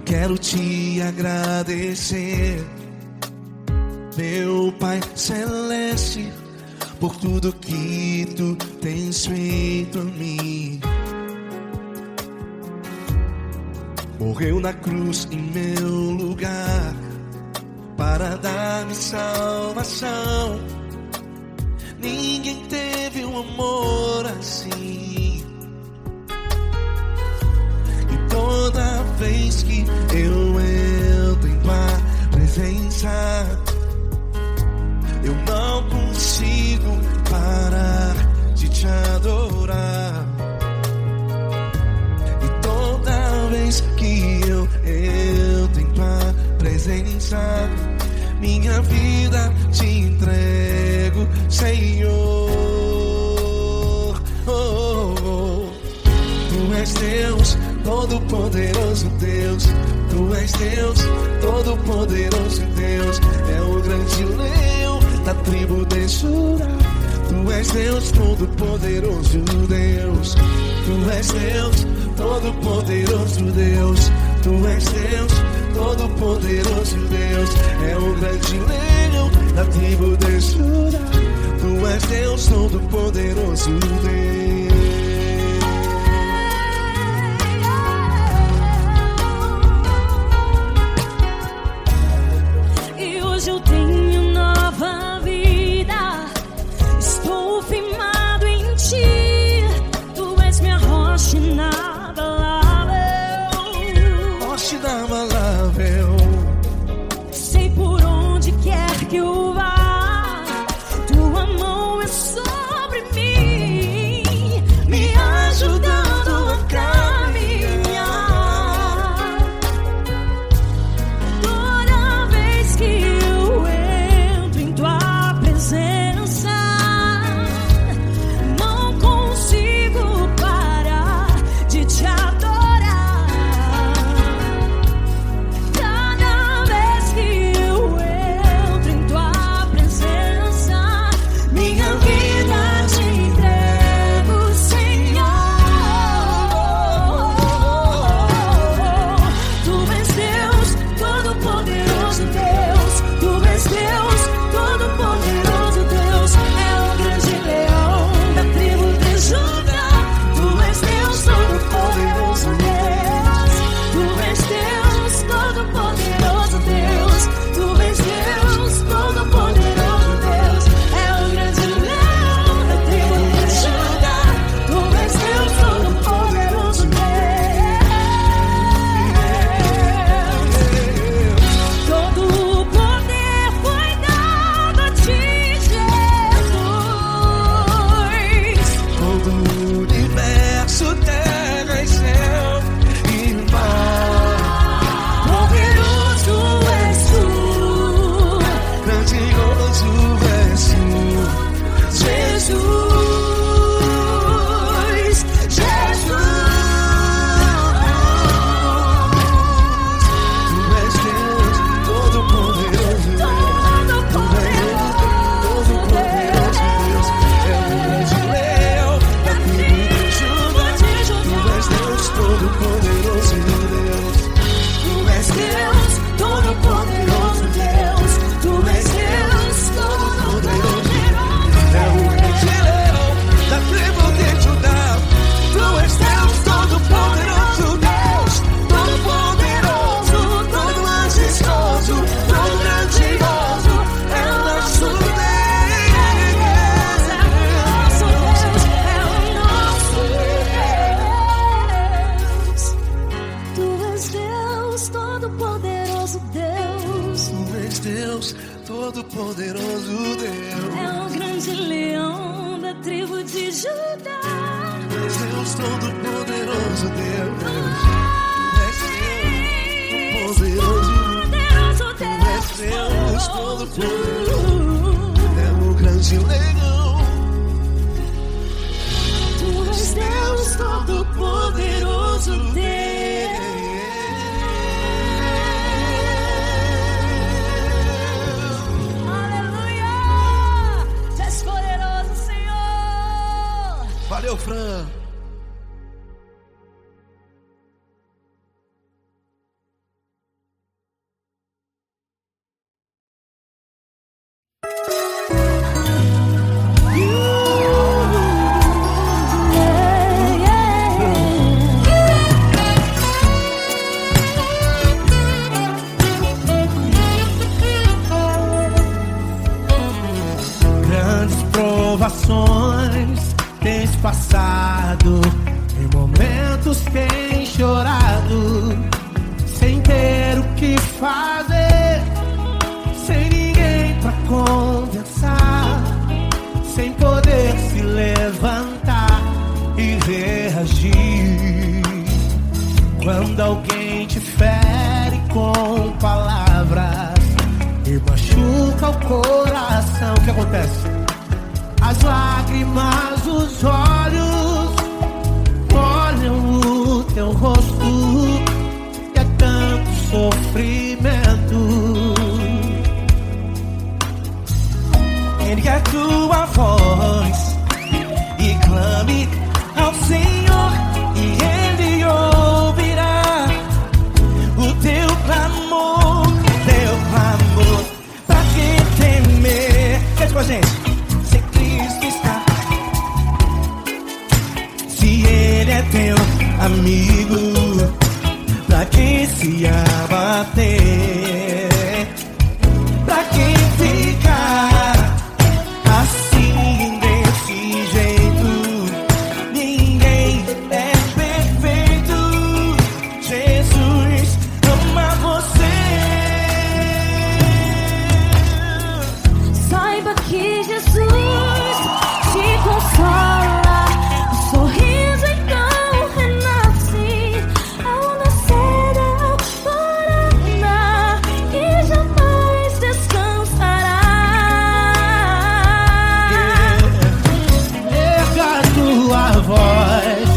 quero te agradecer, meu Pai Celeste, por tudo que tu tens feito a mim. Morreu na cruz em meu lugar para dar-me salvação. Ninguém teve um amor assim. E toda vez que eu entro em tua presença, eu não consigo parar de te adorar. E toda vez que eu entro em tua presença, minha vida te entrego, Senhor. Oh, oh, oh. Tu és Deus, Todo-Poderoso Deus. Tu és Deus, Todo-Poderoso Deus. É o grande leão da tribo de Judá. Tu és Deus, Todo-Poderoso Deus. Tu és Deus, Todo-Poderoso Deus. Tu és Deus, Todo-Poderoso Deus. É o grande leão da tribo de Judá. Tu és Deus, Todo-Poderoso Deus. E hoje eu tenho nova vida. Estou firmado em ti. Tu és minha rocha inabalável. Rocha inabalável. Sei por onde quer que eu vá, tua mão é sobre mim, me ajudando a caminhar. Toda vez que eu entro em tua presença, não consigo parar de te adorar. Cada vez que eu entro em tua presença, minha vida te entrego, Senhor. Tu és Deus, Todo-Poderoso Deus. Tu és Deus, Todo-Poderoso Deus. É o grande leão da tribo de Judá. Tu és Deus, Todo-Poderoso Deus. Tu és Deus, Todo-Poderoso Deus. Tu és Deus, Todo-Poderoso Deus. É o grande leão da tribo de Judá. Tu és Deus, Todo-Poderoso Deus. Todo o poder foi dado a ti, Jesus. Todo o universo, terra e céu e mar. Poderoso és tu, Grandioso és tu, Jesus, Jesus. Tu és Deus, Todo-Poderoso Deus. Todo-Poderoso Deus. É o grande leão da tribo de Judá. Tu és Deus, Todo-Poderoso Deus. Tu és Deus, Todo-Poderoso Deus. Tu és Deus, Todo-Poderoso. É o grande leão da tribo de Judá. Tu és Deus, Todo-Poderoso Deus. Todo-Poderoso, todo majestoso, todo grandioso. É o nosso Deus. Tu és Deus, Todo-Poderoso Deus. Tu és Deus, Todo-Poderoso Deus. É o grande leão da tribo de Judá. Tu és Deus, Todo-Poderoso Deus. Tu és Deus, Todo-Poderoso. Poderoso Tu és Deus, Deus. Todo-Poderoso. É o grande leão. Tu és Deus, Todo-Poderoso Deus. Aleluia! Tu és poderoso, Senhor. Valeu, Fran. aflições tens passado, em momentos tens chorado, sem ter o que fazer, sem ninguém pra conversar, sem poder se levantar e reagir. Quando alguém te fere com palavras e machuca o coração, o que acontece? As lágrimas dos olhos molham o teu rosto, e é tanto sofrimento. Ergue a tua voz e clame ao Senhor, e Ele ouvirá o teu clamor, pra que temer? Cante com a gente. Se Cristo está, se Ele é teu amigo, pra que se abater? Pra que ficar assim desse jeito? Ninguém é perfeito. Jesus ama você. Saiba que Jesus te consola, o sorriso então renasce ao nascer da alvorada e jamais descansará. Erga a tua voz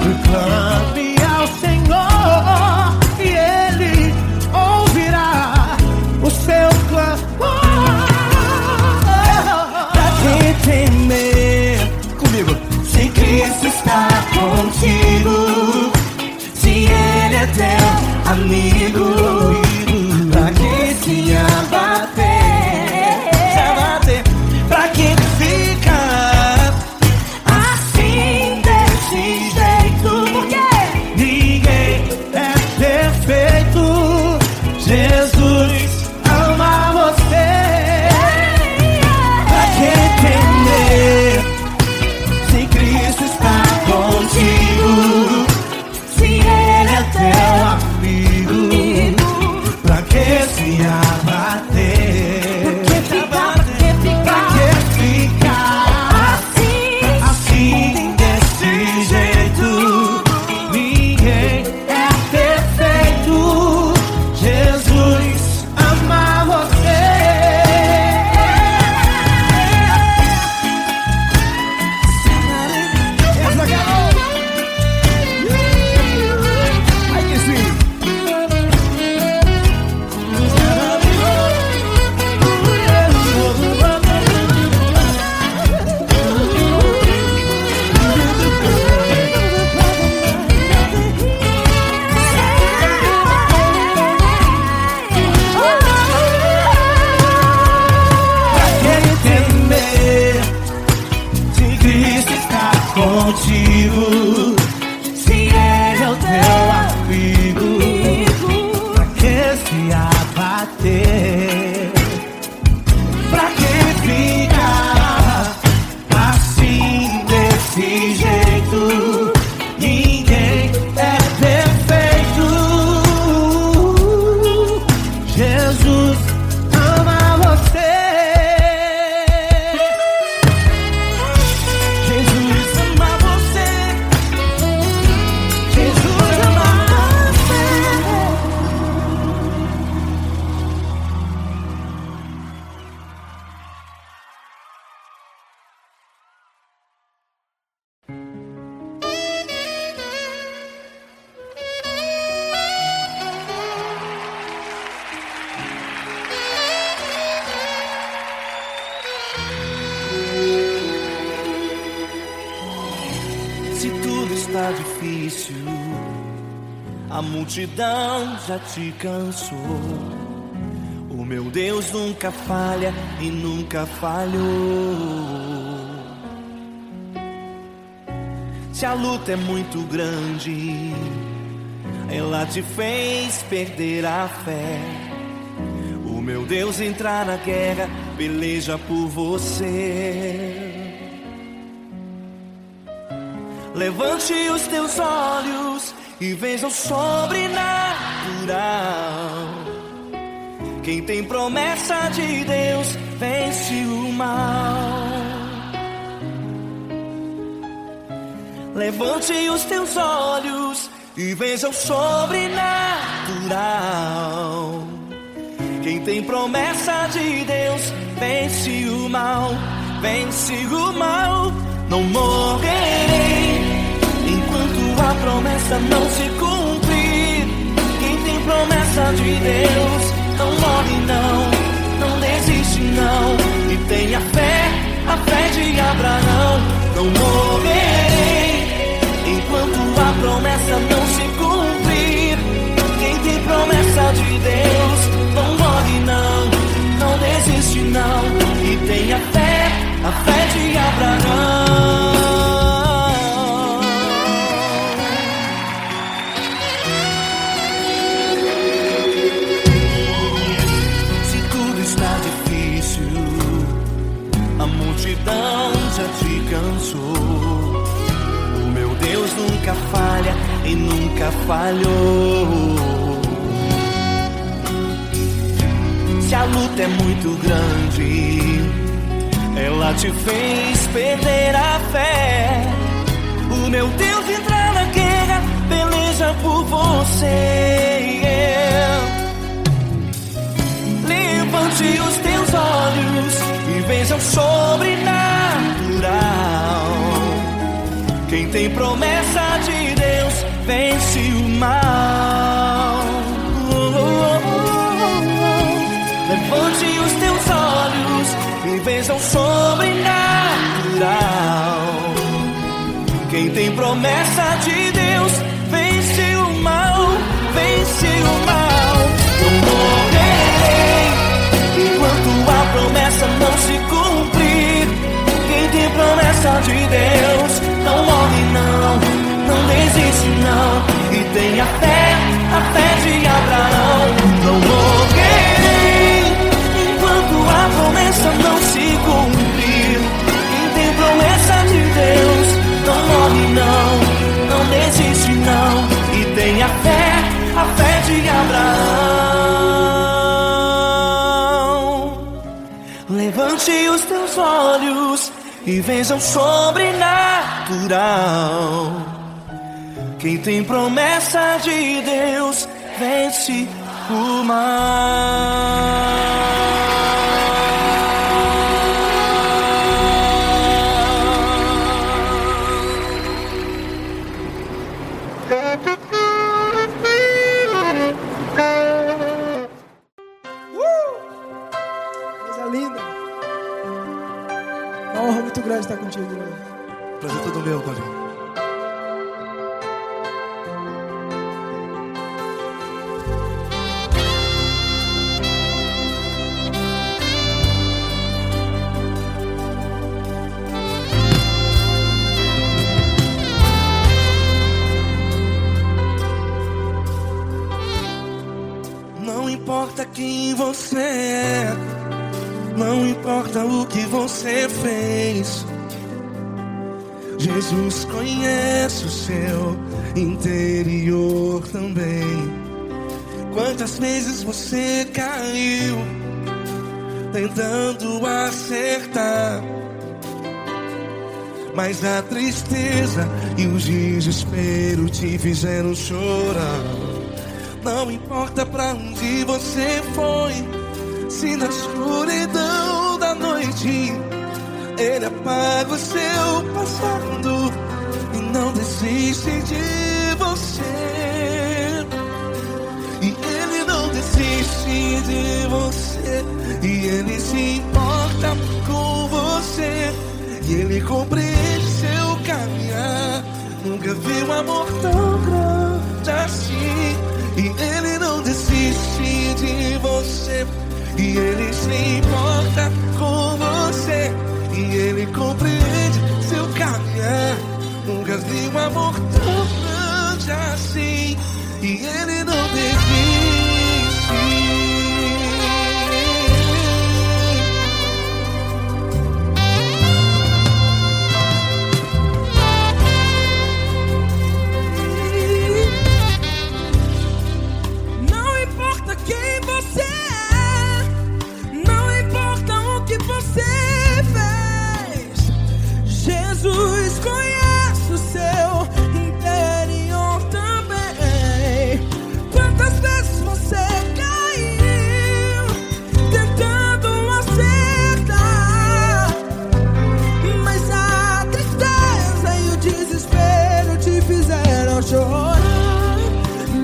e clame ao Senhor, e Ele ouvirá o seu clamor. Pra que temer? Comigo. Se Cristo está contigo, se Ele é teu amigo, pra que se abater? Pra que ficar assim desse jeito? Porque ninguém é perfeito. Jesus ama você. Pra que temer? Se Cristo está contigo, se Ele é teu amigo, pra que se abater? Pra que ficar assim desse jeito? Ninguém é perfeito. Jesus ama você. Essa garota. Ai que sim. Pra que temer? Se Cristo está contigo, se Ele é o teu amigo, pra que se abater? Pra que ficar assim desse jeito? Ninguém é perfeito. Jesus ama você. Jesus ama você. Jesus ama você. Se tudo está difícil, a multidão já te cansou. O meu Deus nunca falha e nunca falhou. Se a luta é muito grande, ela te fez perder a fé. O meu Deus entrar na guerra, peleja por você. Levante os teus olhos e veja o sobrenatural. Quem tem promessa de Deus vence o mal. Levante os teus olhos e veja o sobrenatural. Quem tem promessa de Deus vence o mal, vence o mal. Não morrerei enquanto a promessa não se cumprir. Quem tem promessa de Deus não morre não, não desiste não. E tenha fé, a fé de Abraão. Não morrerei enquanto a promessa não se cumprir. Quem tem promessa de Deus não morre não, não desiste não. E tenha fé, a fé de Abraão. Se tudo está difícil, a multidão já te cansou. O meu Deus nunca falha e nunca falhou. Se a luta é muito grande, ela te fez perder a fé. O meu Deus entra na guerra, peleja por você. Levante os teus olhos e veja o sobrenatural. Quem tem promessa de Deus vence o mal. Levante os teus olhos e veja o sobrenatural. Quem tem promessa de Deus vence o mal, vence o mal. Não morrerei enquanto a promessa não se cumprir. Quem tem promessa de Deus não morre não, não desiste não. E tenha fé, a fé de Abraão. Não morrerei enquanto a promessa não se cumprir. Quem tem promessa de Deus não morre não, não desiste não. E tenha fé, a fé de Abraão. Levante os teus olhos e veja o sobrenatural. Quem tem promessa de Deus vence o mal. Coisa linda. Uma honra muito grande estar contigo, Deus. Prazer todo meu, Paulinho. Não importa quem você é, não importa o que você fez, Jesus conhece o seu interior também. Quantas vezes você caiu tentando acertar, mas a tristeza e o desespero te fizeram chorar. Não importa pra onde você foi, se na escuridão da noite Ele apaga o seu passado e não desiste de você. E Ele não desiste de você, e Ele se importa com você, e Ele compreende seu caminhar. Nunca vi um amor tão grande assim. E Ele não desiste de você, e Ele se importa com você, e Ele compreende seu caminhar. Nunca vi um amor tão grande assim. E Ele não desiste. quem você é, não importa o que você fez. Jesus conhece o seu interior também. Quantas vezes você caiu tentando acertar, mas a tristeza e o desespero te fizeram chorar.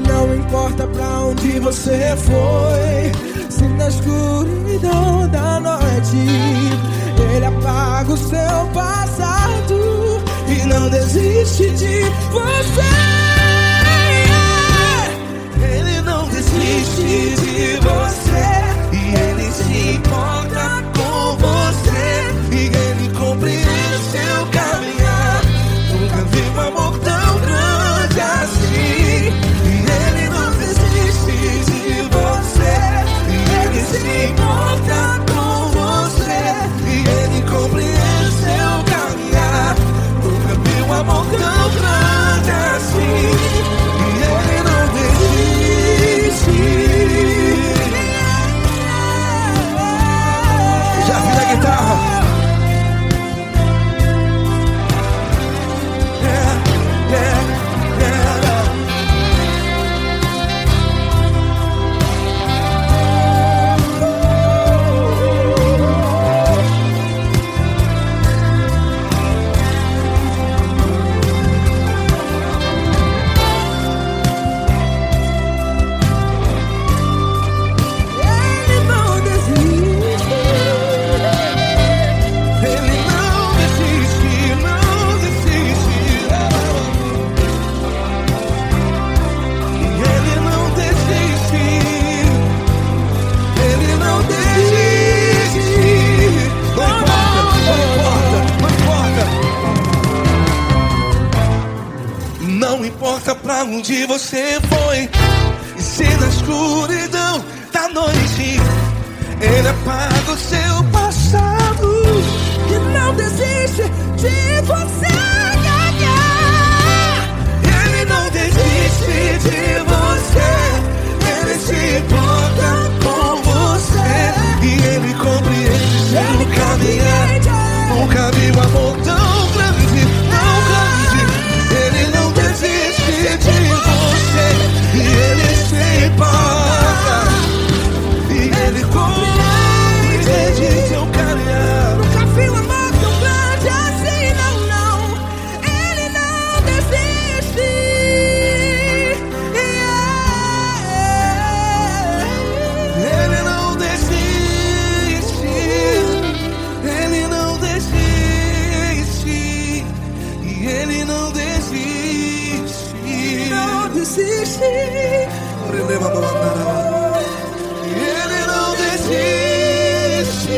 Não importa pra onde você foi, se na escuridão da noite Ele apaga o seu passado e não desiste de você. Ele não desiste de você, e Ele se importa com você, e Ele compreende seu caminhar. Nunca vi um amor tão grande assim. Ele não desiste de você, e Ele se importa com você, e Ele compreende seu caminhar. Nunca vi um amor tão grande assim. E Ele não desiste. Já vi a guitarra. Não importa pra onde você foi, e se na escuridão da noite Ele apaga o seu passado e não desiste de você ganhar. Ele não desiste de você, Ele se importa com você, e Ele compreende seu caminhar. Nunca vi um amor tão grande, tão grande. Ele não desiste de você, e Ele se importa, e Ele compreende seu caminhar. Nunca vi um amor tão grande assim, não, não. Ele não desiste. Ele não desiste. Ele não desiste. E Ele não desiste. Não desiste. Ele não desiste.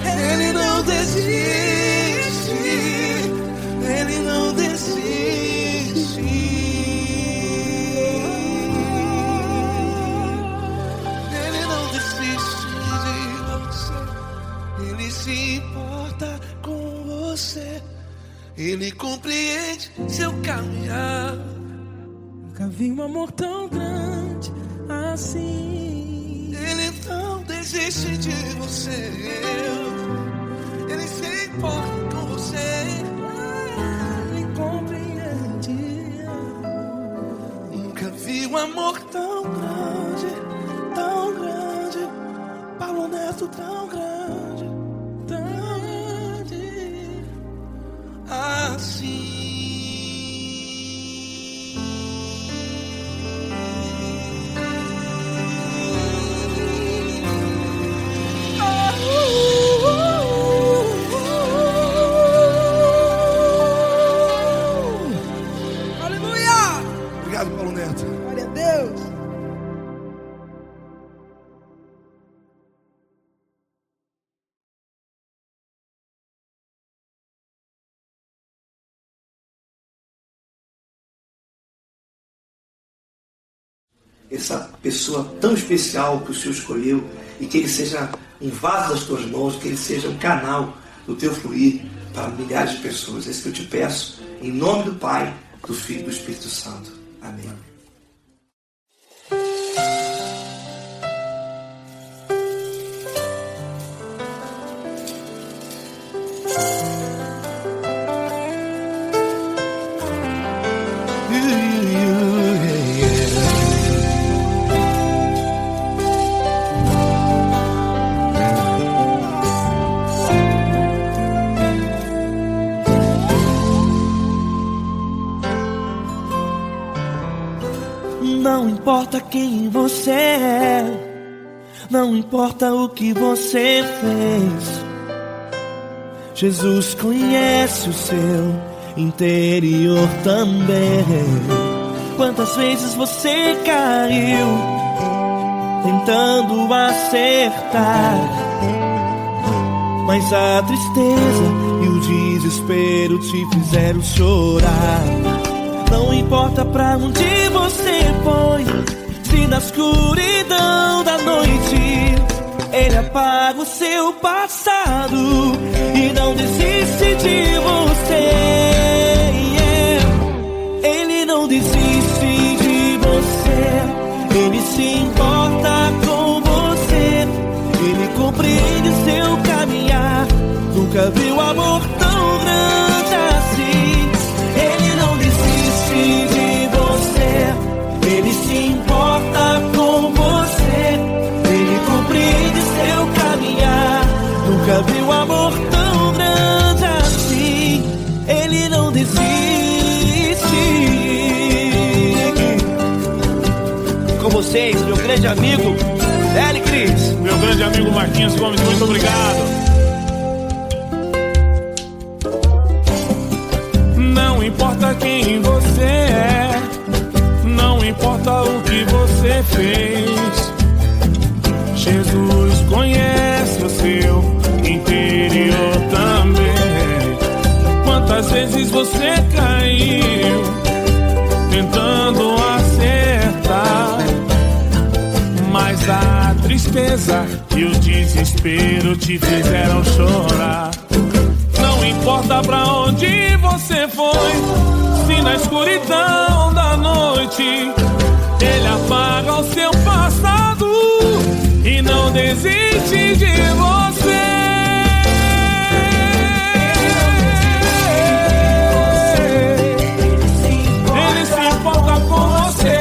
Ele não desiste. Ele não desiste. Ele não desiste de você. Ele se importa com você. Ele compreende seu caminhar. Nunca vi um amor tão grande assim. Ele não desiste de você. Ele se importa com você. Ele compreende. Nunca vi um amor tão grande, tão grande. Paulo Neto tão grande, tão grande assim. Obrigado, Paulo Neto. Glória a Deus. Essa pessoa tão especial que o Senhor escolheu, e que Ele seja um vaso das tuas mãos, que Ele seja um canal do teu fluir para milhares de pessoas. É isso que eu te peço, em nome do Pai, do Filho e do Espírito Santo. Amém. importa quem você é, não importa o que você fez, Jesus conhece o seu interior também. Quantas vezes você caiu tentando acertar, mas a tristeza e o desespero te fizeram chorar. Não importa pra onde você foi, se na escuridão da noite Ele apaga o seu passado e não desiste de você. Ele não desiste de você, Ele se importa com você, Ele compreende seu caminhar. Nunca viu amor tão grande assim. Ele não desiste de você, Ele se importa com você, Ele compreende seu caminhar. Nunca viu amor tão grande assim. Ele não desiste. Com vocês, meu grande amigo L. Cris. Meu grande amigo Marquinhos Gomes, muito obrigado. Não importa quem você é, não importa o que você fez, Jesus conhece o seu interior também. Quantas vezes você caiu tentando acertar, mas a tristeza e o desespero te fizeram chorar. Não importa pra onde você foi, se na escuridão da noite Ele apaga o seu passado e não desiste de você. Ele se importa com você,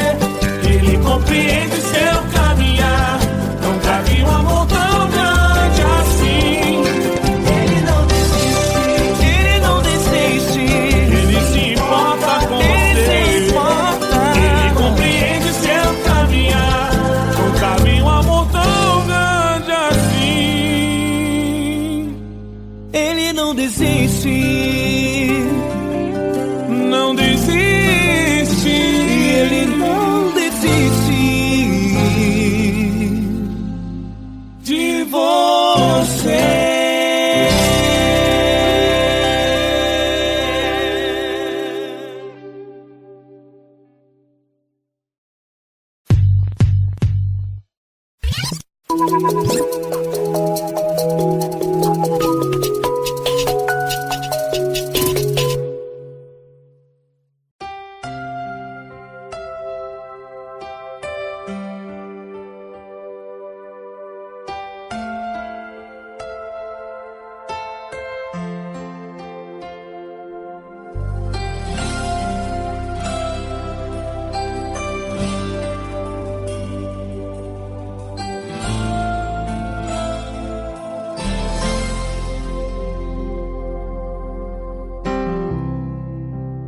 Ele compreende seu caminhar. Nunca vi um amor tão grande assim. Ele não desiste, Ele não desiste. Ele se importa com você, Ele compreende seu caminhar. Nunca vi um amor tão grande assim. Ele não desiste, não desiste. Ele não desiste De você.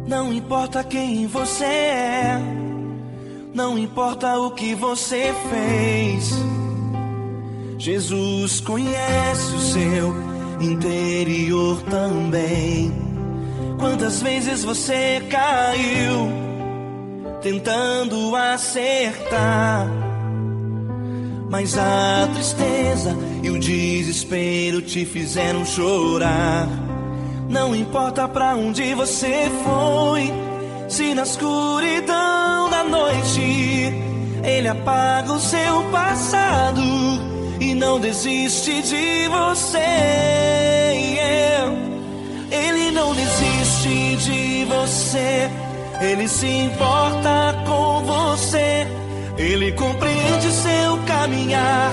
Não importa quem você é, não importa o que você fez, Jesus conhece o seu interior também. Quantas vezes você caiu tentando acertar, mas a tristeza e o desespero te fizeram chorar. Não importa pra onde você foi, se na escuridão da noite Ele apaga o seu passado e não desiste de você. Ele não desiste de você, Ele se importa com você, Ele compreende seu caminhar.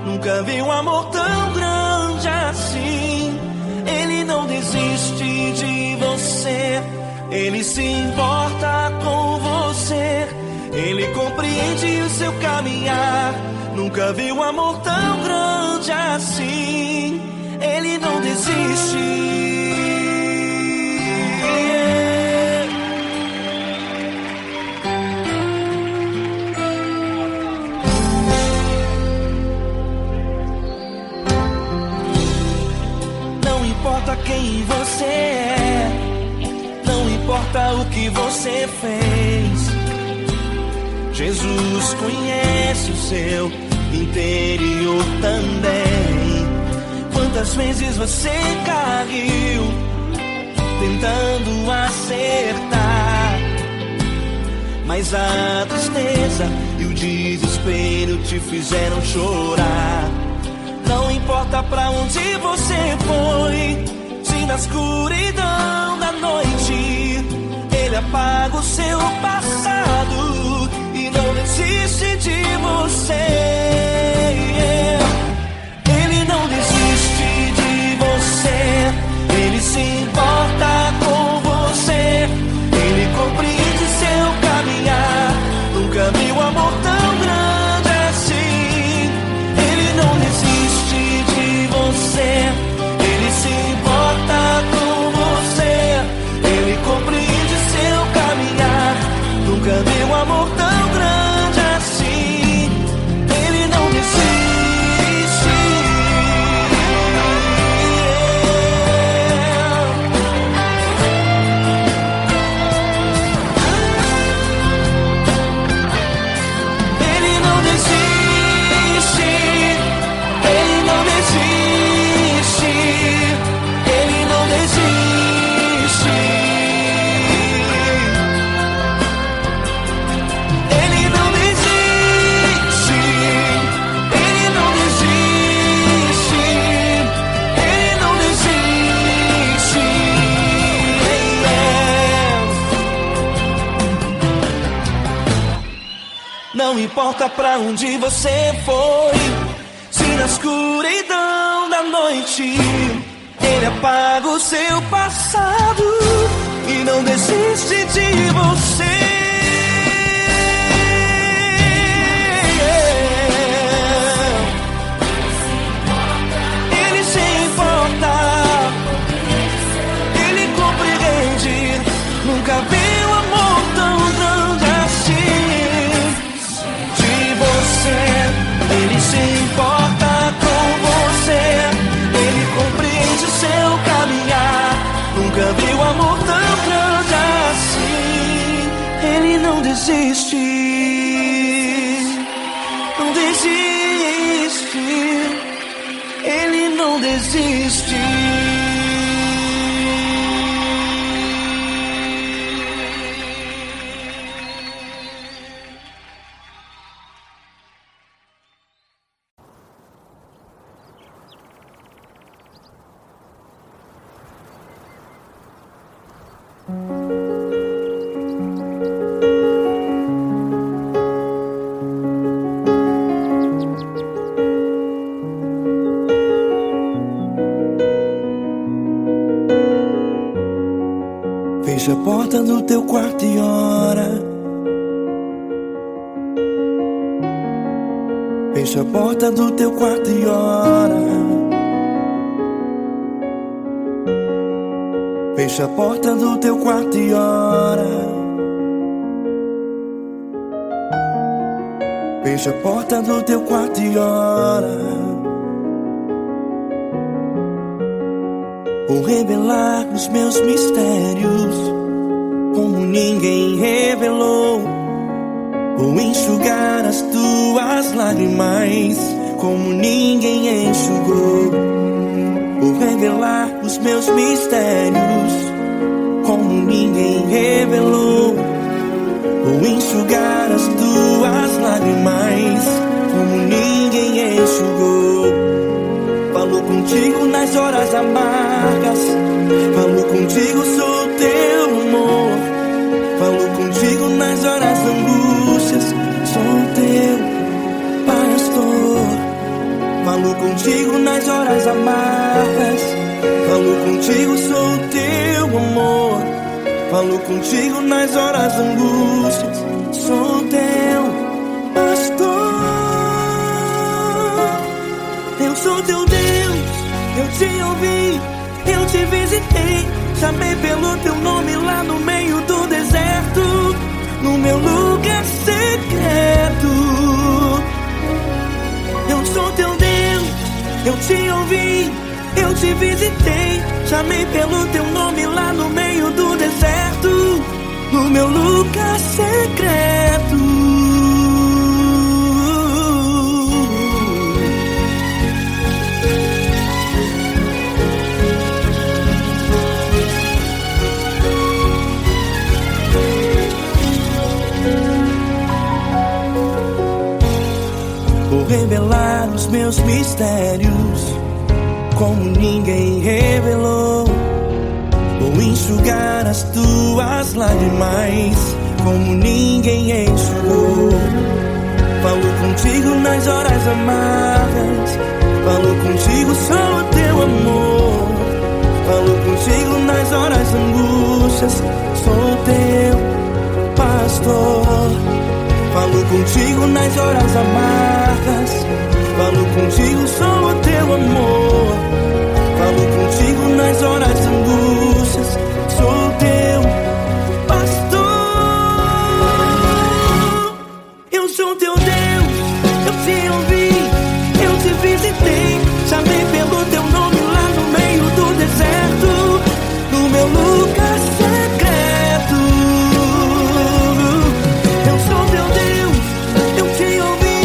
Nunca vi um amor tão grande assim. Ele não desiste de você, Ele se importa com você, Ele compreende o seu caminhar. Nunca vi um amor tão grande assim. Ele não desiste. você fez. Jesus conhece o seu interior também. Quantas vezes você caiu tentando acertar, mas a tristeza e o desespero te fizeram chorar. Não importa pra onde você foi, se na escuridão da noite Ele apaga o seu passado e não desiste de você. Ele não desiste de você, Ele se importa com você. Ele compreende seu caminhar, nunca viu amor tão grande assim. Ele não desiste de você, Ele se importa com você. Ele compreende seu caminhar, nunca viu amor tão grande assim. Ele não desiste. Não importa pra onde você foi, se na escuridão da noite Ele apaga o seu passado e não desiste de você. Ele se importa, Ele compreende, nunca viu amor tão grande assim. Ele se importa com você, Ele compreende seu caminhar, nunca viu amor tão grande assim. Ele não desiste, não desiste, Ele não desiste. Fecha a porta do teu quarto e ora. Fecha a porta do teu quarto e ora. Fecha a porta do teu quarto e ora. Fecha a porta do teu quarto e ora. Vou revelar os meus mistérios como ninguém revelou. Vou enxugar as tuas lágrimas como ninguém enxugou. Vou revelar os meus mistérios como ninguém revelou. Vou enxugar as tuas lágrimas como ninguém enxugou. Falo contigo nas horas amargas, falo contigo, sou teu amor. Falo contigo nas horas angústias, sou teu pastor. Falo contigo nas horas amargas, falo contigo, sou teu amor. Falo contigo nas horas angústias, sou teu pastor. Eu sou teu Deus, eu te ouvi, eu te visitei. Chamei pelo teu nome lá no meio do deserto, no meu lugar secreto. Eu sou teu Deus, eu te ouvi, eu te visitei. Chamei pelo teu nome lá no meio do deserto, no meu lugar secreto. Vou revelar os meus mistérios como ninguém revelou. Vou enxugar as tuas lágrimas como ninguém enxugou. Falo contigo nas horas amargas, falo contigo só o teu amor. Falo contigo nas horas angústias, sou teu pastor. Falo contigo nas horas amargas, falo contigo só o teu amor. Falo contigo nas horas angústias, sou teu pastor. Eu sou teu Deus, eu te ouvi, eu te visitei. Chamei pelo teu nome lá no meio do deserto, no meu lugar secreto. Eu sou teu Deus, eu te ouvi,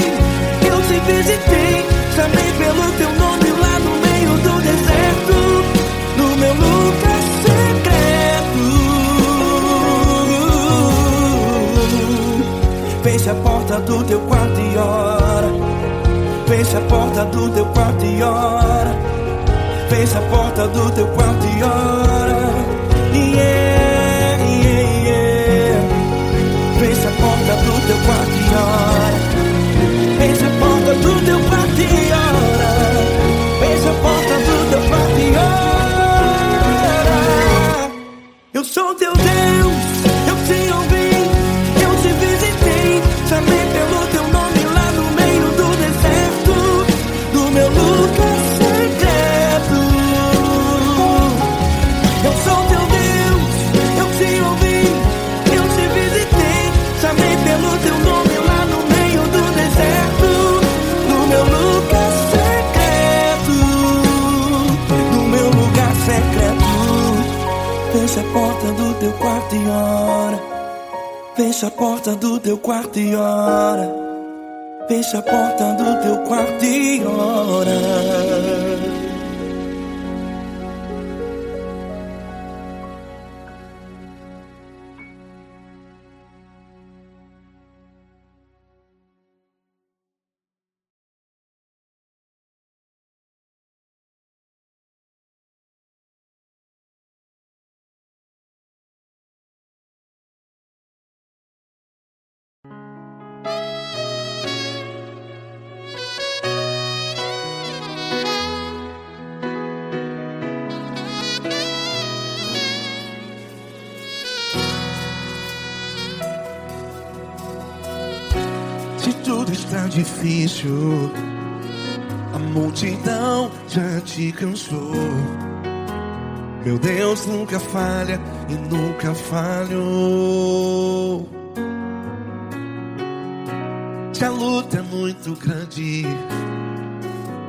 eu te visitei. Chamei pelo teu nome lá no meio do deserto, no meu lugar secreto. Feche a porta do teu quarto e ora. Feche a porta do teu quarto e ora. Feche a porta do teu quarto e ora. Yeah, yeah, yeah. Feche a porta do teu quarto e ora. Feche a porta do teu quarto e ora. Feche a porta do teu quarto e ora. Eu sou teu Deus, eu te ouvi, eu te visitei. Chamei pelo teu nome lá no meio do deserto, no meu lugar secreto. Eu sou teu Deus, eu te ouvi, eu te visitei. Chamei pelo teu nome lá no meio do deserto, no meu lugar secreto, no meu lugar secreto. Fecha a porta do teu quarto e ora. Fecha a porta do teu quarto e ora. Fecha a porta do teu quarto e ora. Se tudo está difícil, a multidão já te cansou. Meu Deus nunca falha e nunca falhou. Se a luta é muito grande,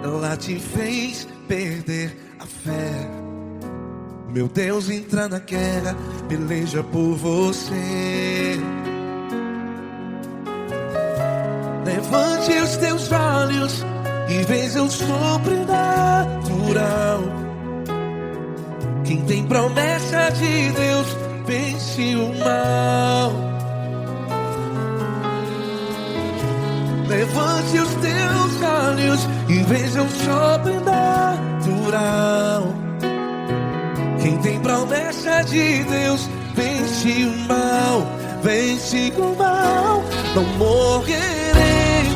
ela te fez perder a fé. Meu Deus entra na guerra, peleja por você. Levante os teus olhos e veja o sobrenatural. Quem tem promessa de Deus vence o mal. Levante os teus olhos e veja o sobrenatural. Quem tem promessa de Deus vence o mal. Vence o mal. Não morrerei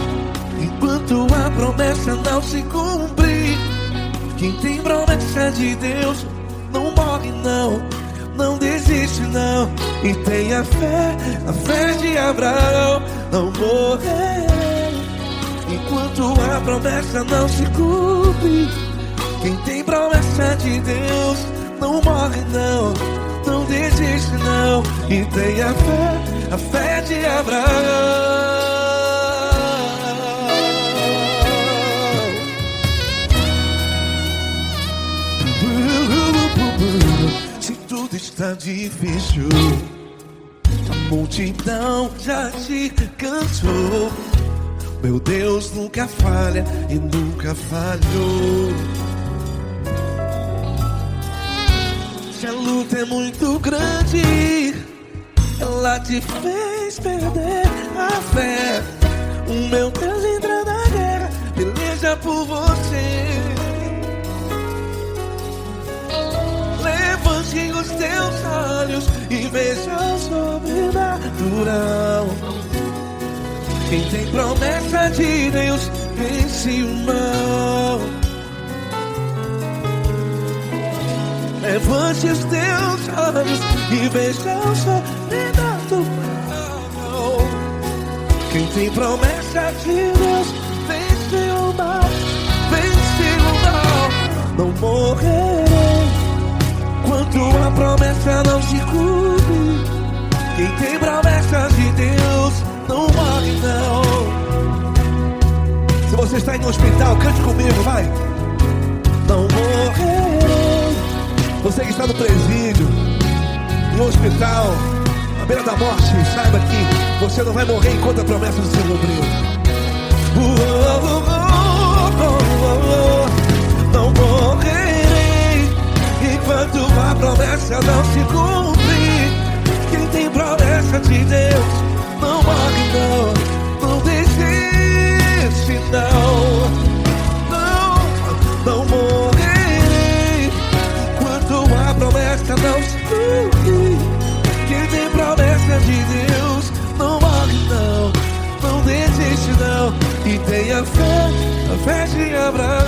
enquanto a promessa não se cumprir. Quem tem promessa de Deus não morre não, não desiste não. E tenha fé, a fé de Abraão. Não morrerei enquanto a promessa não se cumpre. Quem tem promessa de Deus não morre não, não desiste não. E tenha fé, a fé de Abraão. Se tudo está difícil, multidão já te cansou. Meu Deus nunca falha e nunca falhou. Se a luta é muito grande, ela te fez perder a fé. O meu Deus entra na guerra, peleja por você. Levante os teus olhos e veja o sobrenatural. Quem tem promessa de Deus vence o mal. Levante os teus olhos e veja o sobrenatural. Quem tem promessa de Deus vence o mal. Vence o mal. Não morrerei quando a promessa não se cumpre. Quem tem promessa de Deus não morre não. Se você está em um hospital, cante comigo, vai. Não morrerei. Você que está no presídio, em um hospital, à beira da morte, saiba que você não vai morrer enquanto a promessa não se cumpriu. Não morrerei enquanto a promessa não se cumprir. Quem tem promessa de Deus não morre não. Não desiste não. Não morrerei enquanto a promessa não se cumprir. Quem tem promessa de Deus não morre não. Não desiste não. E tenha fé, a fé de Abraão.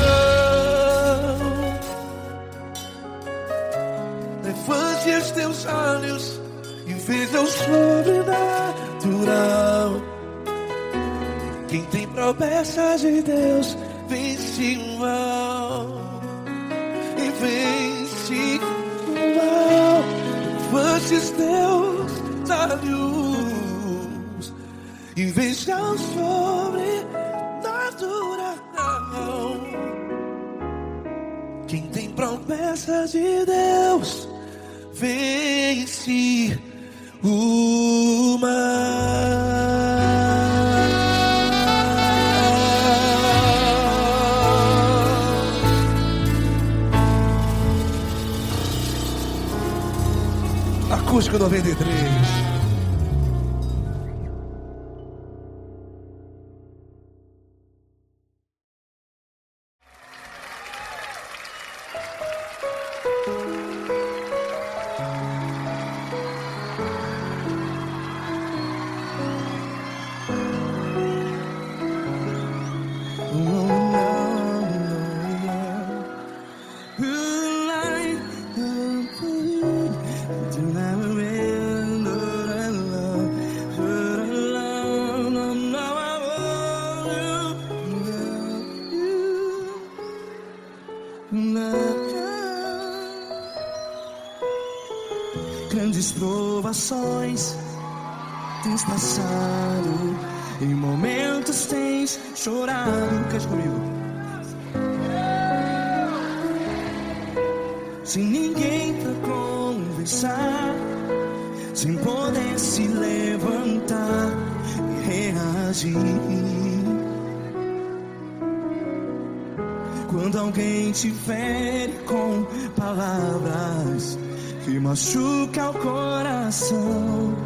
Levante os teus olhos e veja o sobrenatural. Quem tem promessa de Deus vence o mal. E vence o mal. Levante os teus olhos e veja o sobrenatural. Quem tem promessa de Deus vence o mal. Acústico 93. Grandes provações tens passado, em momentos tens chorado. Cante comigo. Sem ninguém pra conversar, sem poder se levantar e reagir. Quando alguém te fere com palavras que machuca o coração,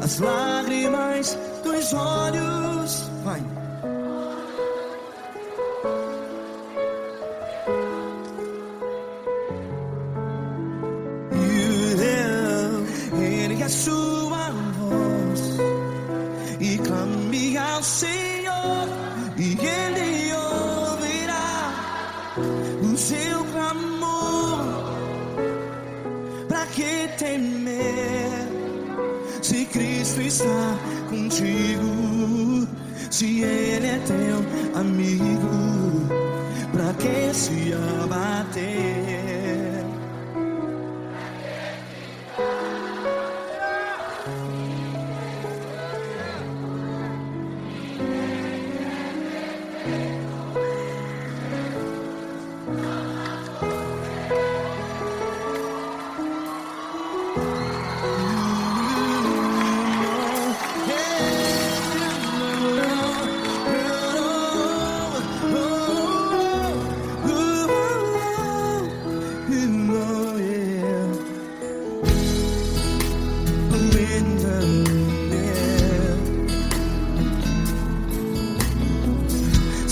as lágrimas dos olhos, vai. Ergue a sua voz e clame ao Senhor, e Ele ouvirá o seu clamor. Pra que temer, se Cristo está contigo? Se Ele é teu amigo, pra que se abater?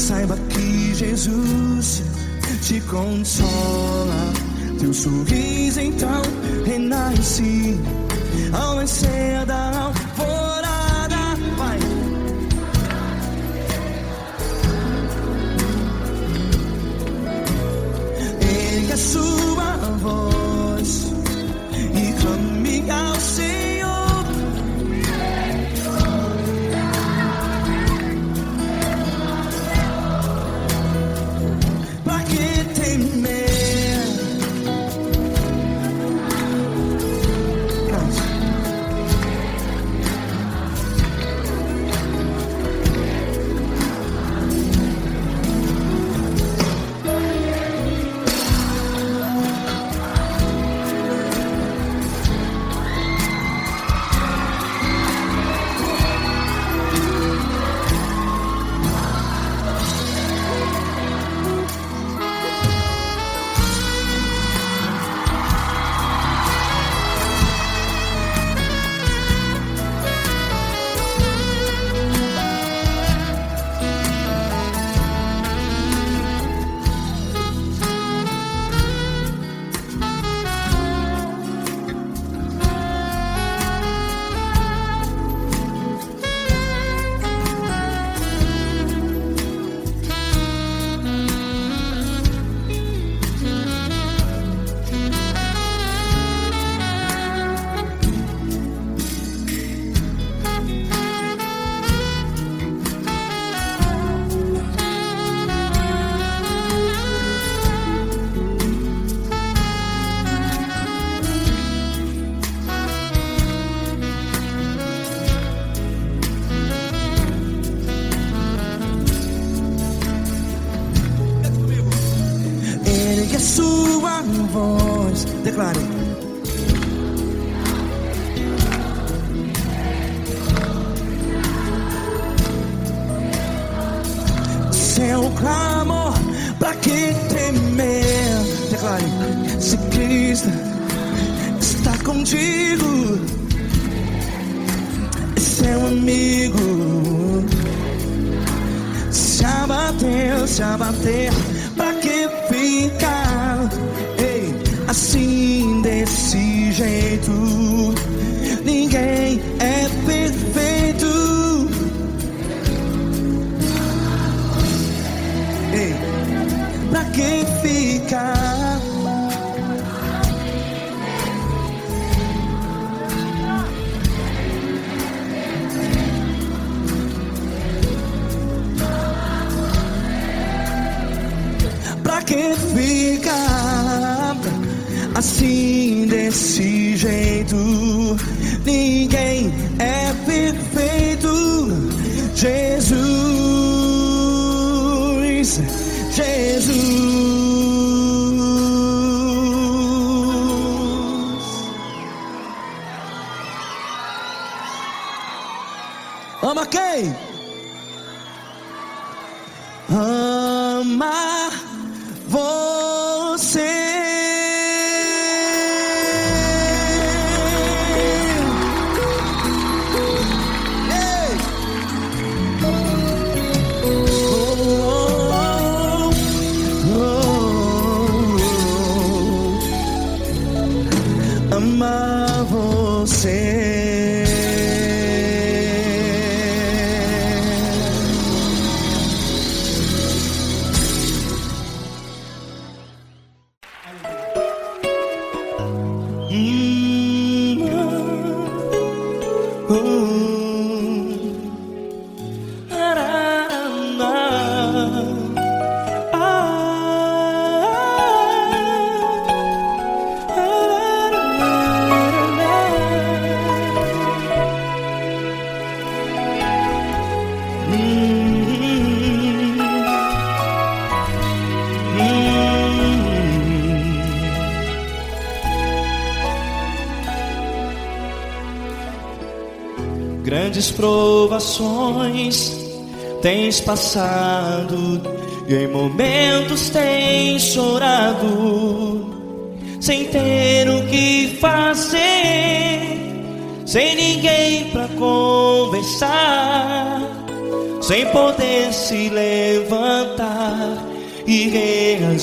Saiba que Jesus te consola. Teu sorriso então renasce ao nascer da alvorada. Vai. Ergue a sua voz e clame ao Senhor. Pra que temer? Ergue a sua voz, declare. Seu clamor, pra que temer? Declare. Se Cristo está contigo, é seu amigo. Se abater, pra que ficar? Ei, assim desse jeito, ninguém é perfeito. Ei, pra que ficar? Pra que ficar assim desse jeito? Ninguém é perfeito. Jesus, Jesus. Ama quem? Ama você. Ama você. Grandes provações tens passado e em momentos tens chorado, sem ter o que fazer, sem ninguém pra conversar. sem poder se levantar e reagir.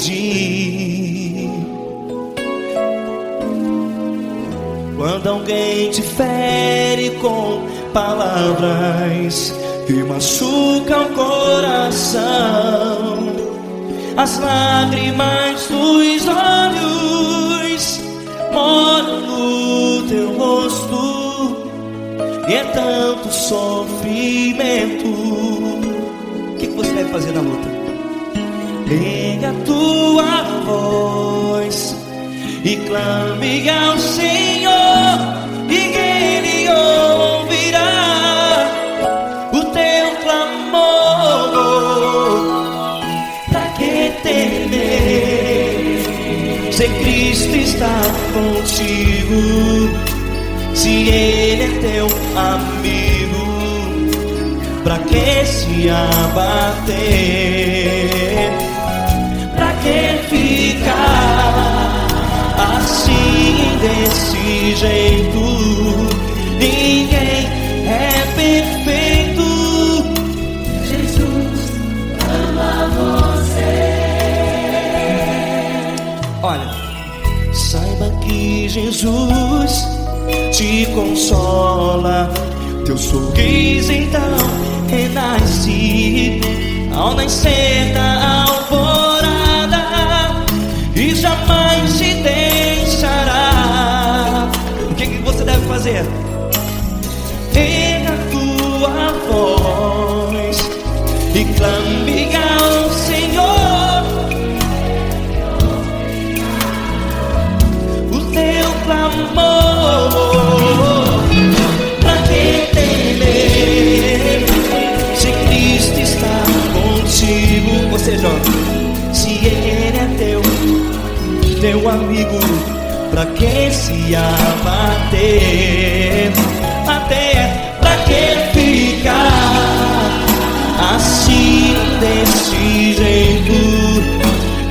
Quando alguém te fere com palavras que machucam o coração, as lágrimas dos olhos moram no teu rosto, e é tanto sofrimento. O que você deve fazer na luta? Erga a tua voz e clame ao Senhor, e Ele ouvirá o teu clamor. Pra que temer, se Cristo está contigo, se Ele é teu amigo? Pra que se abater? Pra que ficar assim desse jeito? Ninguém é perfeito. Jesus ama você. Olha, saiba que Jesus te consola. Teu sorriso então renasce ao nascer da alvorada, e jamais te deixará. O que você deve fazer? Erga a tua voz e clame ao Senhor, o teu clamor. Pra que temer, se Cristo está contigo? Ou seja, se Ele é teu amigo, pra que se abater? Até pra que ficar assim desse jeito?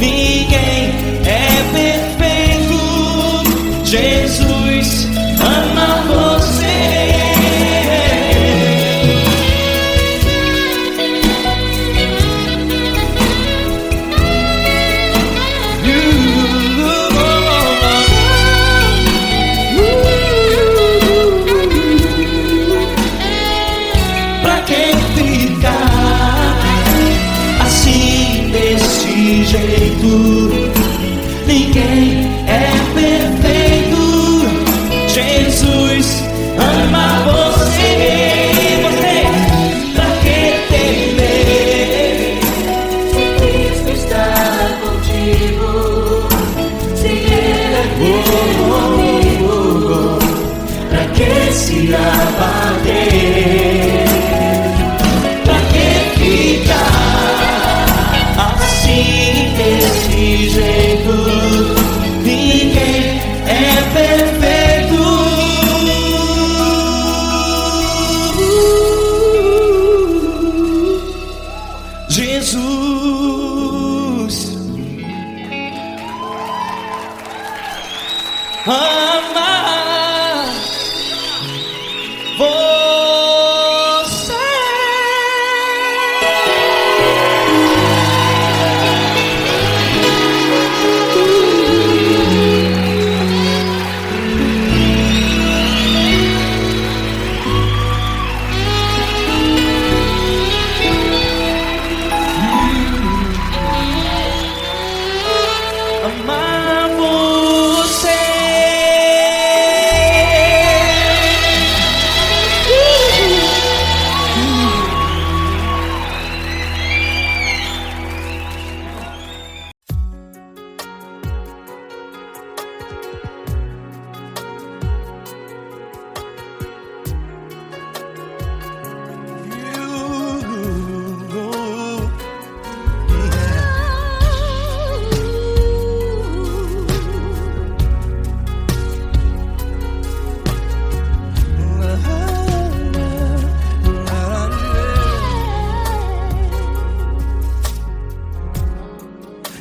Ninguém é perfeito. Jesus ama você. Ninguém é perfeito. Jesus ama você. Pra que temer, se Cristo está contigo, se Ele é teu amigo? Pra que se abater? Pra que ficar assim desse jeito? Ninguém é perfeito. Jesus ama você. Amar você.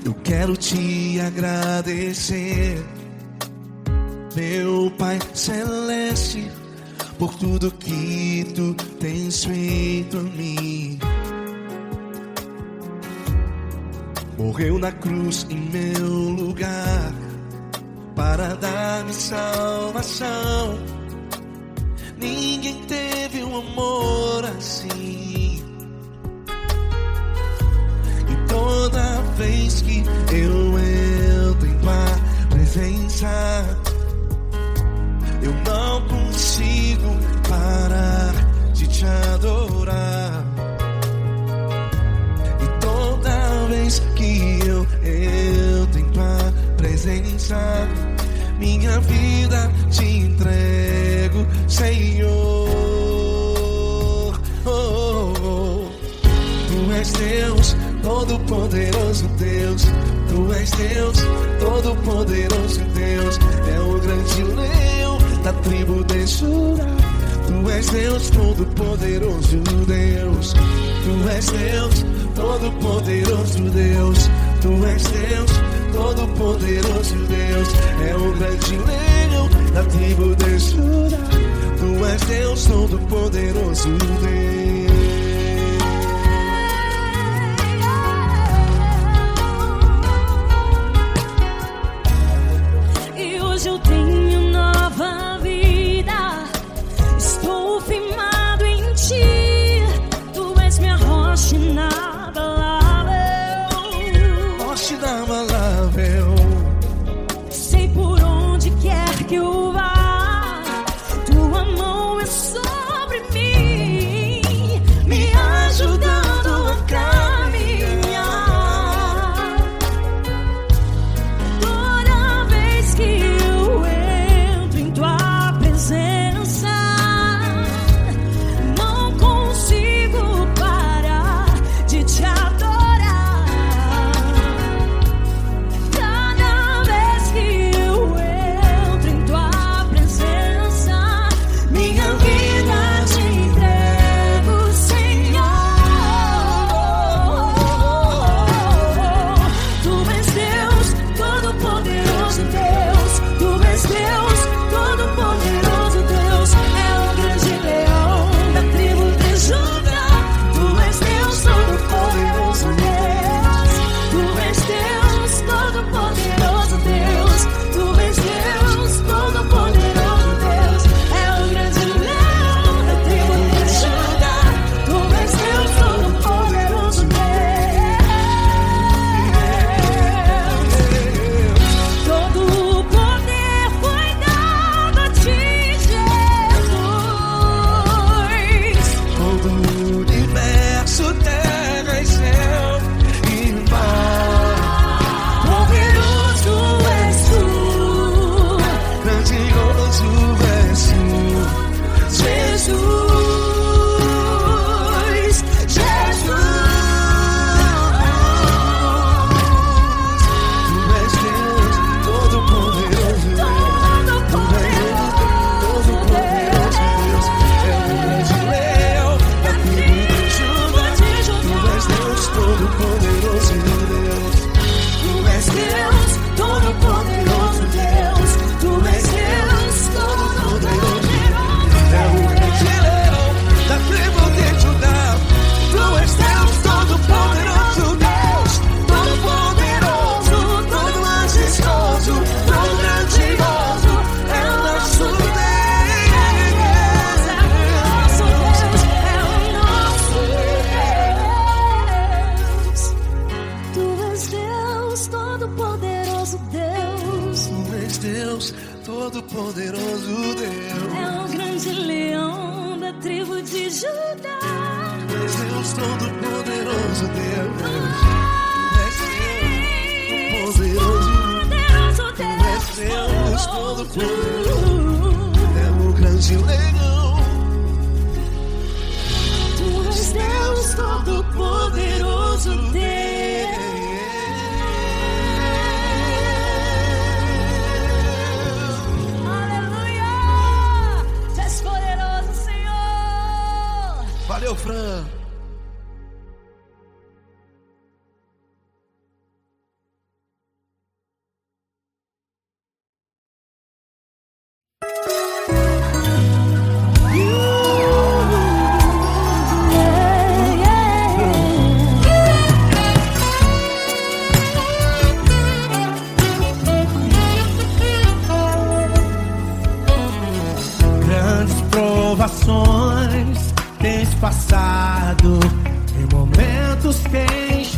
Eu quero te agradecer, meu Pai Celeste, por tudo que tu tens feito em mim. morreu na cruz em meu lugar para dar-me salvação. Ninguém teve um amor assim. E toda vez que eu entro em tua presença, eu não consigo parar de te adorar. E toda vez que eu entro em tua presença, minha vida te entrego, Senhor. Oh, oh, oh. Tu és Deus, Todo-Poderoso Deus. Tu és Deus, Todo-Poderoso Deus. É o grande leão da tribo de Judá. Tu és Deus, Todo-Poderoso Deus. Tu és Deus, Todo-Poderoso Deus. Tu és Deus, Todo-Poderoso Deus. É o grande leão da tribo de Judá. Tu és Deus, Todo-Poderoso Deus. E hoje eu tenho nova vida. Estou firmado em ti. Tu és minha rocha inabalável. Rocha inabalável. Sei por onde quer que eu vá, tua mão é sobre mim, me ajudando a caminhar. Toda vez que eu entro em tua presença, não consigo parar de te adorar. Cada vez que eu entro em tua presença, minha vida te entrego, Senhor. Tu és Deus, Todo-Poderoso Deus. Tu és Deus, Todo-Poderoso Deus. É o grande leão da tribo de Judá. Tu és Deus, Todo-Poderoso Deus. Tu és Deus, Todo-Poderoso Deus. Tu és Deus, Todo-Poderoso Deus. É o grande leão da tribo de Judá. Tu és Deus, Todo-Poderoso Deus. Todo o poder foi dado a ti, Jesus. Todo o universo, terra e céu e mar. Poderoso és tu, Grandioso és tu, Jesus. Jesus. Tu és Deus, Todo-Poderoso Deus. Todo-Poderoso Deus. É o grande leão da tribo de Judá. Tu és Deus, Todo-Poderoso Deus. Tu és Deus, Todo-Poderoso Deus. Tu és Deus, Todo-Poderoso. É o grande leão da tribo de Judá. Tu és Deus, Todo-Poderoso Deus. Todo-Poderoso, todo majestoso, todo grandioso. É o nosso Deus. É o nosso Deus. Tu és Deus, Todo-Poderoso Deus. Tu és Deus, Todo-Poderoso Deus. É o grande leão da tribo de Judá. Tu és Deus, Todo-Poderoso Deus. Tu és Deus, Poderoso Tu és Deus, Todo-Poderoso. É o grande leão. Tu és Deus, Todo-Poderoso Deus. Aleluia! Tu és poderoso, Senhor. Valeu, Fran.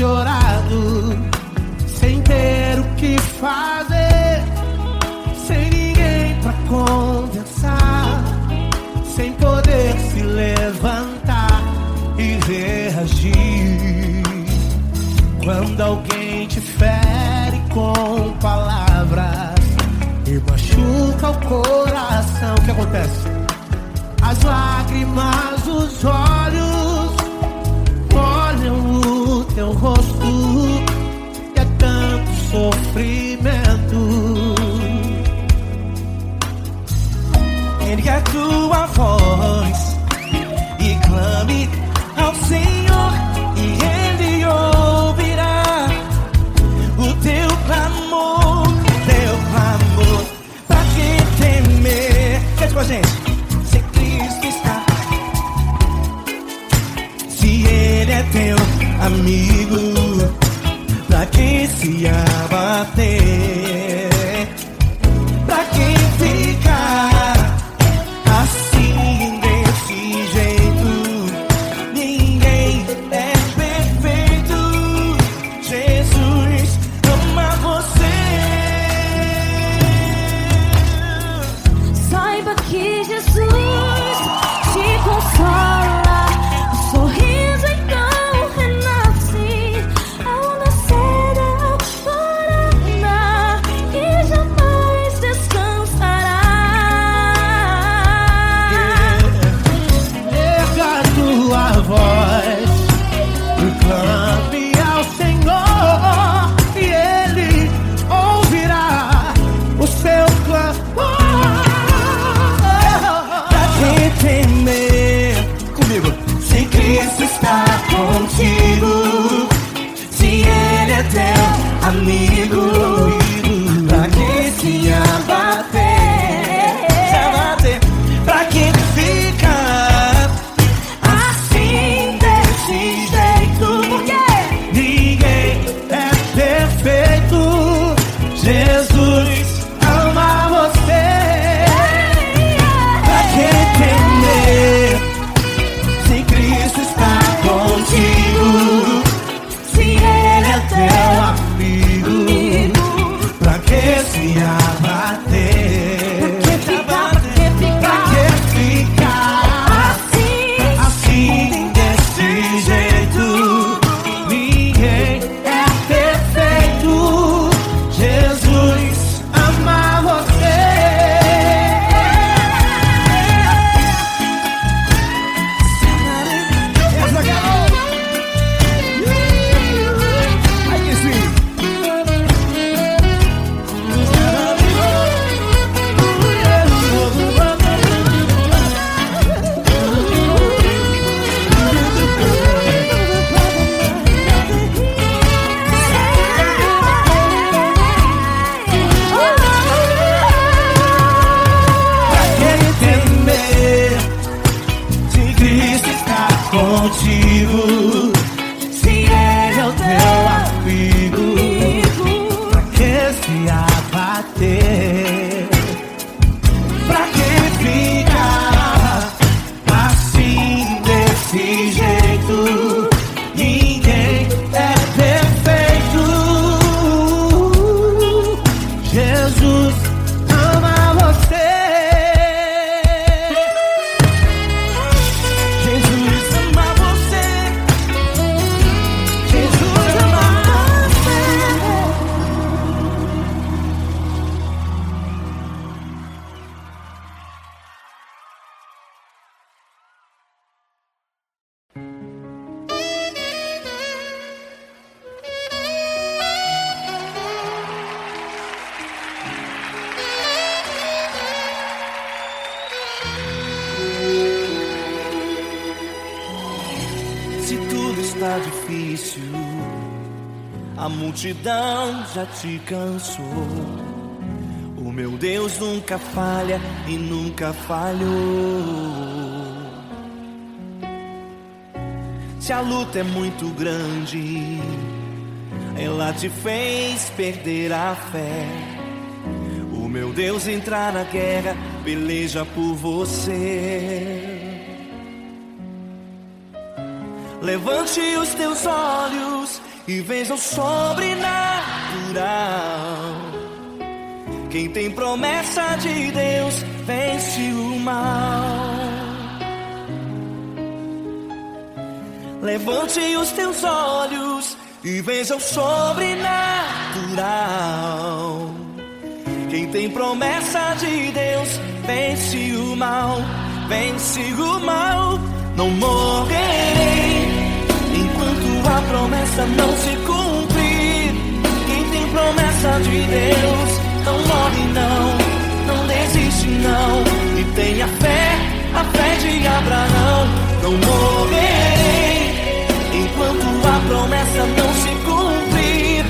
chorado, sem ter o que fazer, sem ninguém pra conversar, sem poder se levantar e reagir. Quando alguém te fere com palavras e machuca o coração, o que acontece? As lágrimas dos olhos molham o teu rosto, e é tanto sofrimento. Ergue a tua voz e clame ao Senhor, e Ele ouvirá o teu clamor, pra que temer? Cante com a gente. Se Cristo está, se Ele é teu amigo, pra que se abater? Pra que ficar assim desse jeito? Ninguém é perfeito. Jesus ama você. Saiba que Jesus te consola, o sorriso então renasce ao nascer da aurora e jamais descansará. Erga a tua voz e clame ao Senhor, e Ele ouvirá o seu clamor. Pra que temer? Comigo. Se Cristo está contigo, se Ele é teu amigo, pra que se abater? Pra que ficar assim desse jeito? Porque ninguém é perfeito. Jesus ama você. Pra que temer? Se Cristo está contigo, se Ele é teu amigo, pra que se abater? Pra que ficar assim desse jeito? Ninguém é perfeito. Jesus ama você. Aí que sim. Pra que temer? Se Cristo está contigo, se Ele é o teu amigo, pra que se abater? Pra que ficar assim desse jeito? Ninguém é perfeito. Jesus ama você. Jesus ama você. Jesus ama você. Se tudo está difícil, a multidão já te cansou. O meu Deus nunca falha e nunca falhou. Se a luta é muito grande, ela te fez perder a fé. O meu Deus entrar na guerra, peleja por você. Levante os teus olhos e vence o sobrenatural. Quem tem promessa de Deus vence o mal. Levante os teus olhos e veja o sobrenatural. Quem tem promessa de Deus vence o mal, vence o mal. Não morrerei enquanto a promessa não se cumprir. Quem tem promessa de Deus não morre não, não desiste não. E tenha fé, a fé de Abraão. Não morrerei enquanto a promessa não se cumprir.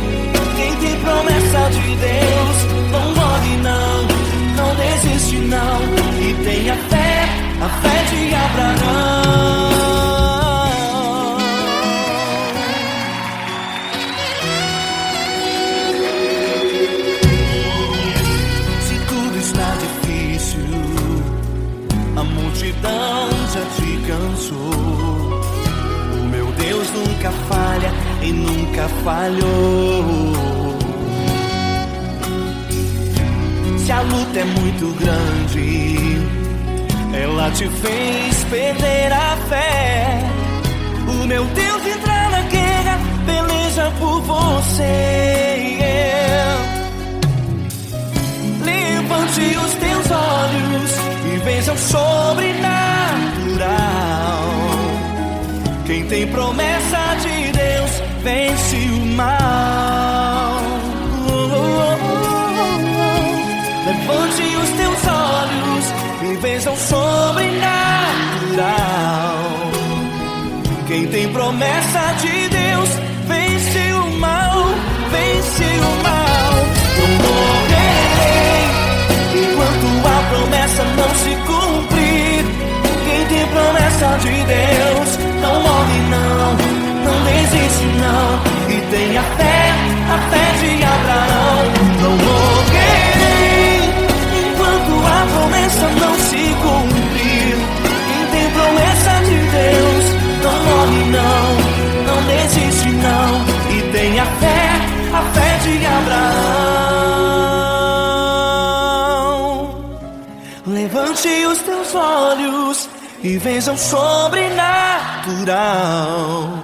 Quem tem promessa de Deus não morre não, não desiste não. E tenha fé, a fé de Abraão. Se tudo está difícil, a multidão já te cansou. O meu Deus nunca falha e nunca falhou. Se a luta é muito grande, ela te fez perder a fé. O meu Deus entra na guerra, peleja por você. Levante os teus olhos e veja o sobrenatural. Quem tem promessa de Deus vence o mal. Levante os teus olhos e veja o sobrenatural. Quem tem promessa de Deus vence o mal, vence o mal. Não morrerei enquanto a promessa não se cumprir. Quem tem promessa de Deus não morre não, não desiste não. E tenha fé, a fé de Abraão. Não morrerei enquanto a promessa não se cumprir. Quem tem promessa de Deus não morre não, não desiste não. E tenha fé, a fé de Abraão. Levante os teus olhos e veja o sobrenatural.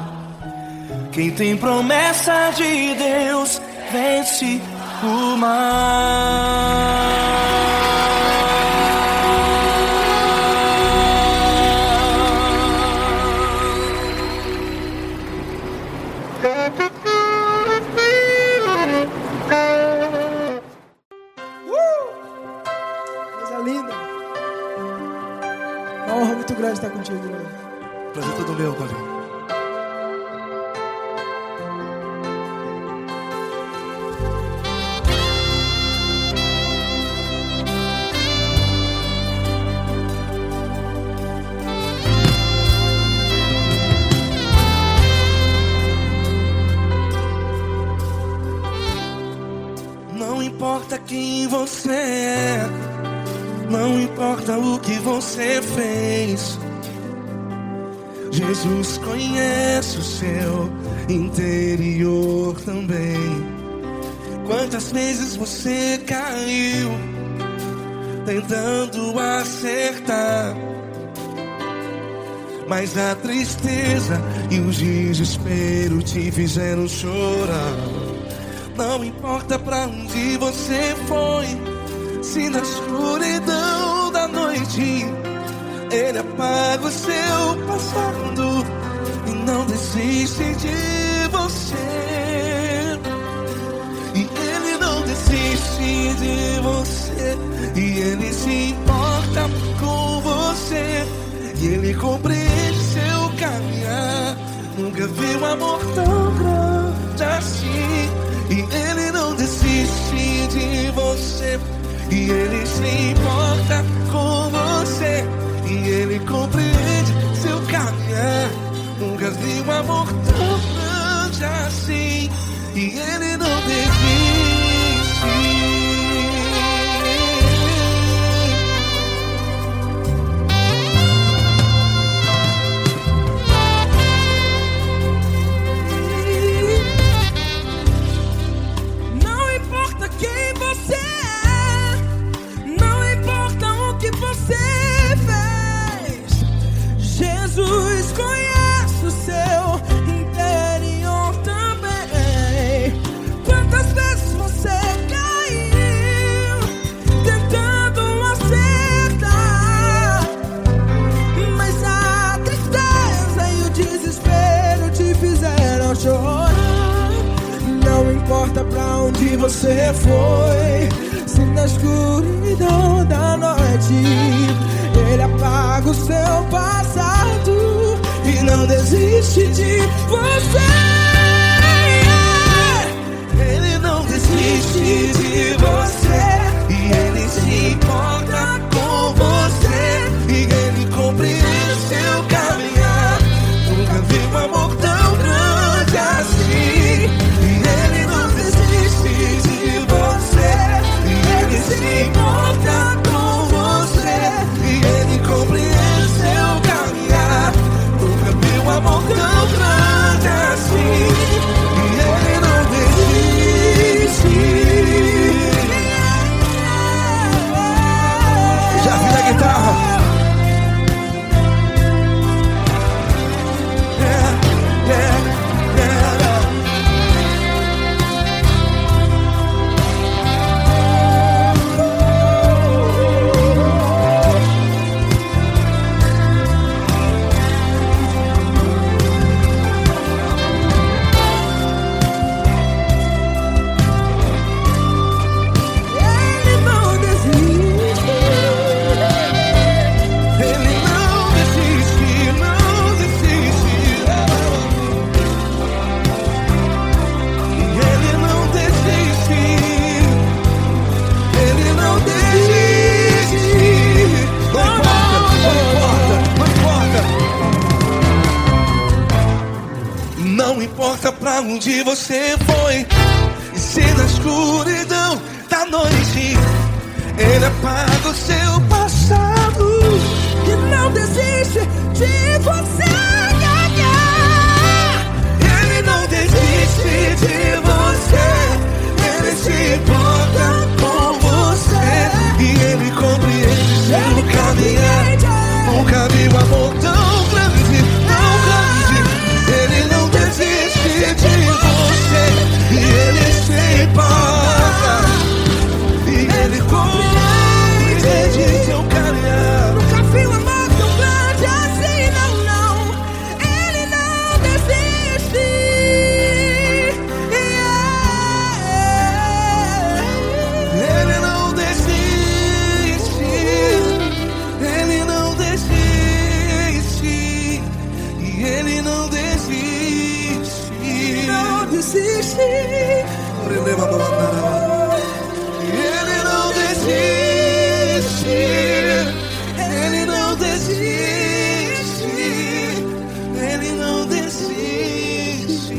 Quem tem promessa de Deus vence o mal. Coisa linda. Uma honra muito grande estar contigo, Glória. Prazer todo meu, Paulinho. Não importa quem você é, não importa o que você fez, Jesus conhece o seu interior também. Quantas vezes você caiu tentando acertar, mas a tristeza e o desespero te fizeram chorar. Não importa pra onde você foi, se na escuridão da noite Ele apaga o seu passado e não desiste de você. E Ele não desiste de você, e Ele se importa com você, e Ele compreende seu caminhar. Nunca vi um amor tão grande assim. E Ele não desiste de você, e Ele se importa com você, e Ele compreende seu caminhar. Nunca vi um amor tão grande assim. E Ele não desiste. você foi. Se na escuridão da noite Ele apaga o seu passado e não desiste de você. Ele não desiste de você e Ele se importa com você e Ele compreende seu caminhar. Nunca vi um amor tão grande assim. E Ele não desiste de você e Ele se importa com você e Ele compreende seu caminhar. Nunca vi um amor tão grande assim. E Ele não desiste. Já vi na guitarra. Não importa pra onde você foi, e se na escuridão da noite Ele apaga o seu passado e não desiste de você. Ele não desiste de você. Ele se importa com você e Ele compreende seu caminhar. Nunca vi um amor tão grande, tão grande. Ele não desiste de você e Ele se importa e Ele compreende seu caminhar. Nunca vi um amor tão grande assim, não, não. Ele não desiste. Ele não desiste. Ele não desiste. E Ele não desiste. Não desiste. Ele não desiste. Ele não desiste. Ele não desiste.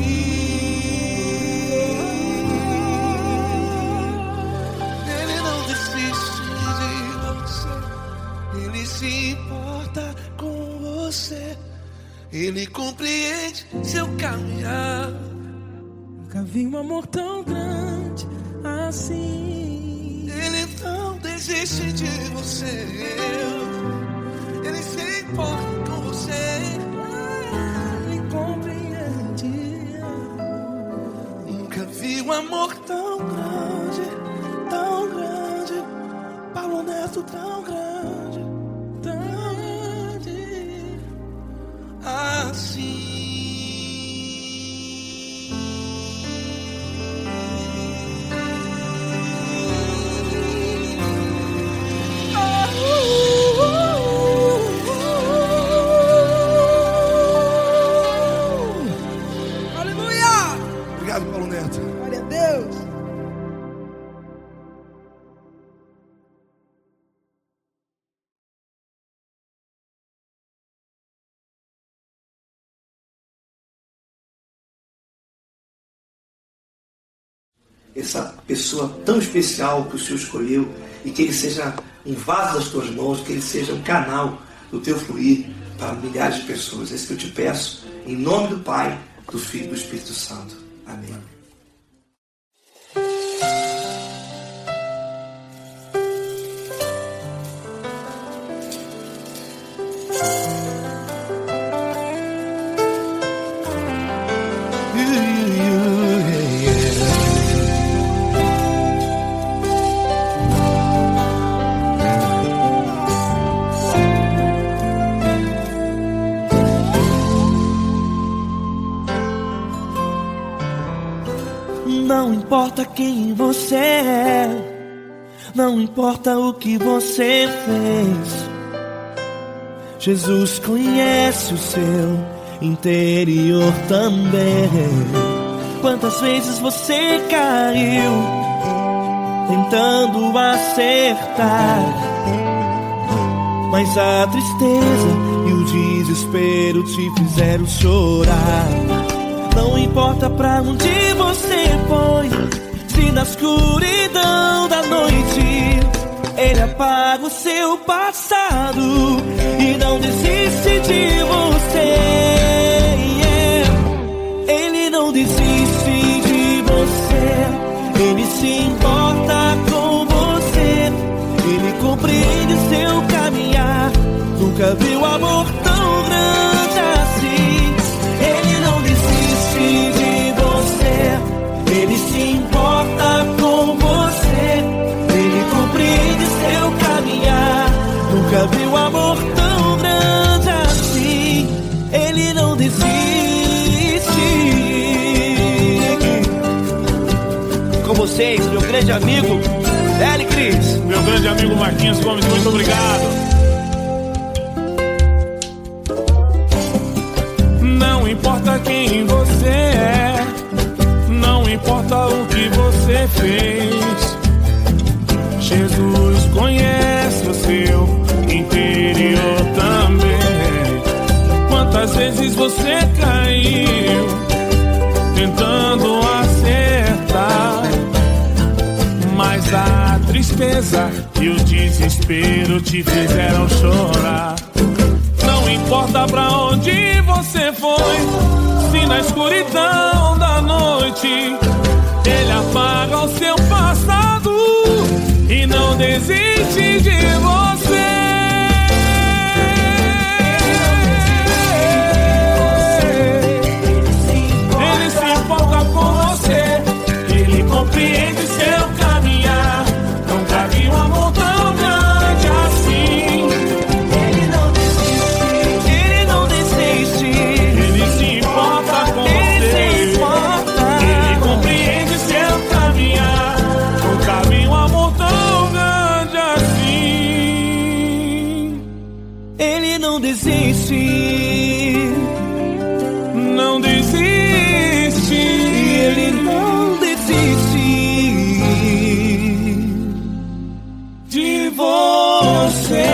Ele não desiste de você. Ele se importa com você. Ele compreende seu caminhar. Nunca vi um amor tão grande assim. Ele não desiste de você. Ele se importa com você. Ele compreende. Nunca vi um amor tão grande, tão grande. Paulo Neto tão grande, tão grande assim. Obrigado, Paulo Neto. Glória a Deus. Essa pessoa tão especial que o Senhor escolheu e que Ele seja um vaso das tuas mãos, que Ele seja um canal do teu fluir para milhares de pessoas. É isso que eu te peço, em nome do Pai, do Filho e do Espírito Santo. Amém. Não importa quem você é, não importa o que você fez, Jesus conhece o seu interior também. Quantas vezes você caiu tentando acertar, mas a tristeza e o desespero te fizeram chorar. Não importa pra onde você foi, se na escuridão da noite Ele apaga o seu passado e não desiste de você. Ele não desiste de você, Ele se importa com você, Ele compreende seu caminhar. Nunca viu amor tão grande assim. Ele não desiste de você, Ele se importa com você, Ele compreende seu caminhar. Nunca viu amor tão grande assim. Ele não desiste. Com vocês, meu grande amigo L. Cris. Meu grande amigo Marquinhos Gomes, muito obrigado. Não importa quem você é, não importa o que você fez, Jesus conhece o seu interior também. Quantas vezes você caiu tentando acertar, mas a tristeza e o desespero te fizeram chorar. Não importa pra onde você foi, se na escuridão da noite Ele apaga o seu passado e não desiste de você. Ele se importa com você, Ele compreende seu caminhar. Nunca vi um amor tão grande assim. Ele não desiste, Ele não desiste. Ele se importa com você, Ele compreende seu caminhar. Nunca vi um amor tão grande assim. Ele não desiste, Não desiste. Ele não desiste De você.